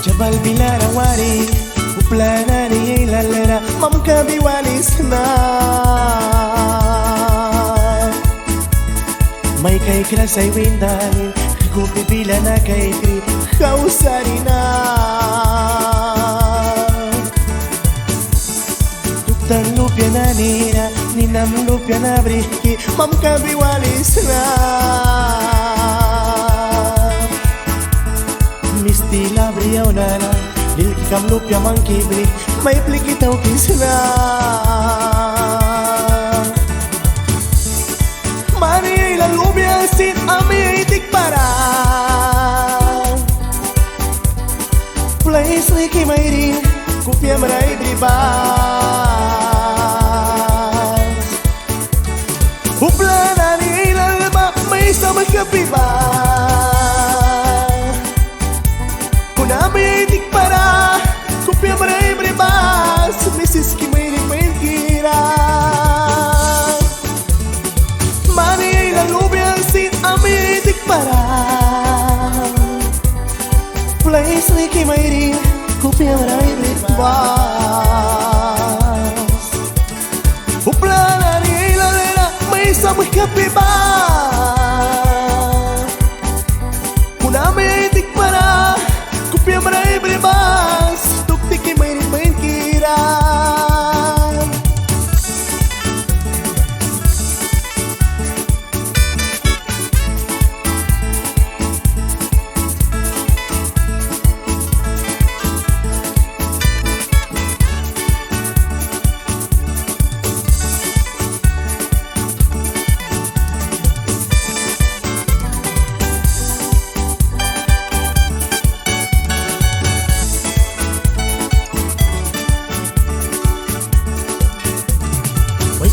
Jabal Bilarawari Uplanani lalera Mamka biwalisna May kay krasay windanin Kupipila na kay kri Kausarina Tuktang lupya na nina Ninam lupya na briki Mamka biwalisna Misti labriyaw na na Lilki kam lupya mang kibri May plikitaw kisna Mani la lupya sin ami itik para Place liki may rin Kupya maray bribas Upla na ni ilalma May sama kapiba Kunami itik para Kupya maray bribas Mrs. ki may rin may kira Mani la lupya sin ami itik para Place liki may rin Kupya maray bribas Upla na ni ilalma May sama kapiba Kunami itik para Kupya maray bribas Tuktiki may rin may kira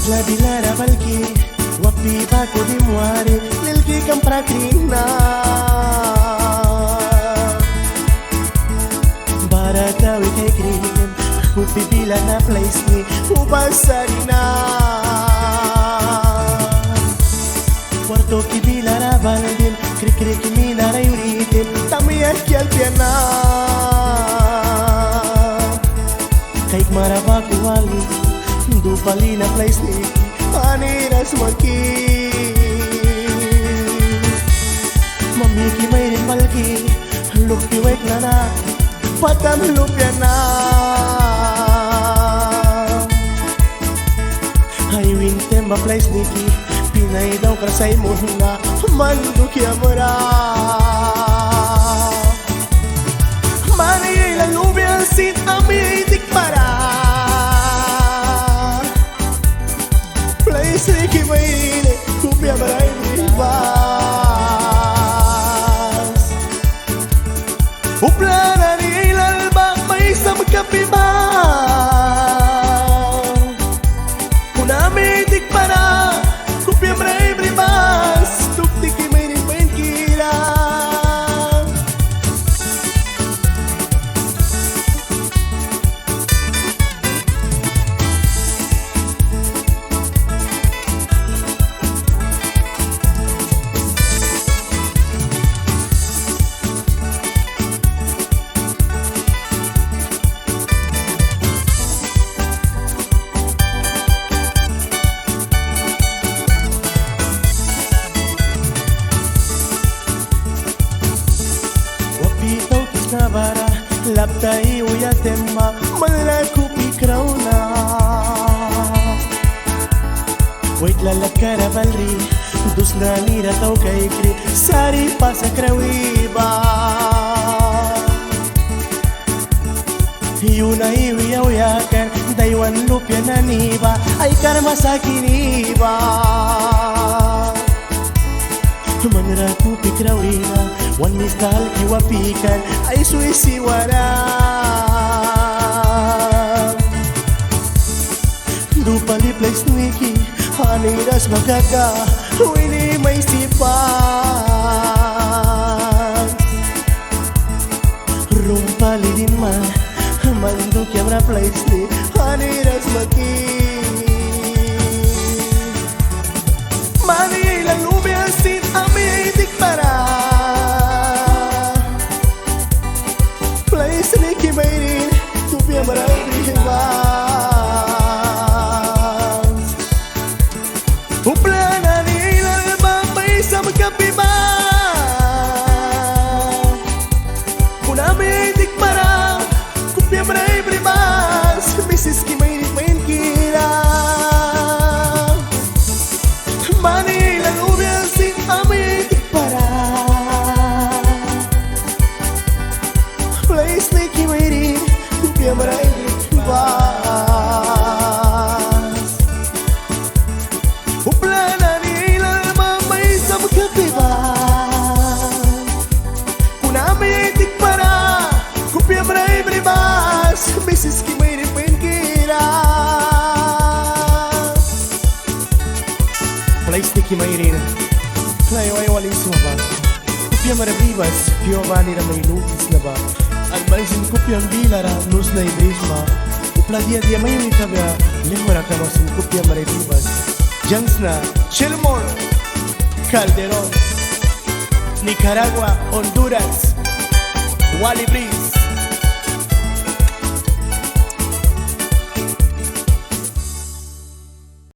La dilara balki Wapi bako di muare Lilki kam prakrina Baratawi kay krimen Kupipila na place ni Upasarina Kwarto kibila na baldin Krikri kimina na yuritin Tamiyak yalpiana Kaik marabaku wali Dupali na place ni Aniras maki Mamiki may rin malki Lupi wek na na Patam lupya na Haywin temba place ni ki Pinay daw krasay mo na Manduk yamura Mani la lupya sin ami itik para Siki may kupya maray bribas Upla na ni ilalba May isang kapiba Kunami itik para Kupya maray bribas Tuktiki may rin may kira Nabara Laptai uya temma Malaku pikrauna Wait lalakara balri Dus na nira tau kay kri Sari pasa krawiba Yuna iwi yaw yakan Daywan lupya na niba Ay karma sa kiniba Manraku pikrawina Wan mistal kiwapikan Ay suisiwara Dupali place niki Haniras magaka Wini may sipan Rumpali din man Manduk yamra place ni Haniras maki Mani la lubya sin ami itik para Plaisne ki mayrin Kupia marabri bas Uplana ni ilalma May sa magkapiba Kunami tikmara Kupia marabri bas Mrs. ki mayrin main kira Manila ubian sin ami tikmara Plaisne ki mayrin Kupia marabri bas Uplana ni ilalma May sa magkapiba Kunami tikmara Kupia marabri bas Mrs. ki mayrin main kira Plaisne ki mayrin Klayo ay waling sumaba Kupia marabibas Giovanni na may lupis na ba Ang maisin kupia ang bilara Nus na ibrisma Upla dia may unikabya Lingwara ka masin kupia marabibas Jans na Chilmore Calderón Nicaragua, Honduras Wally Breeze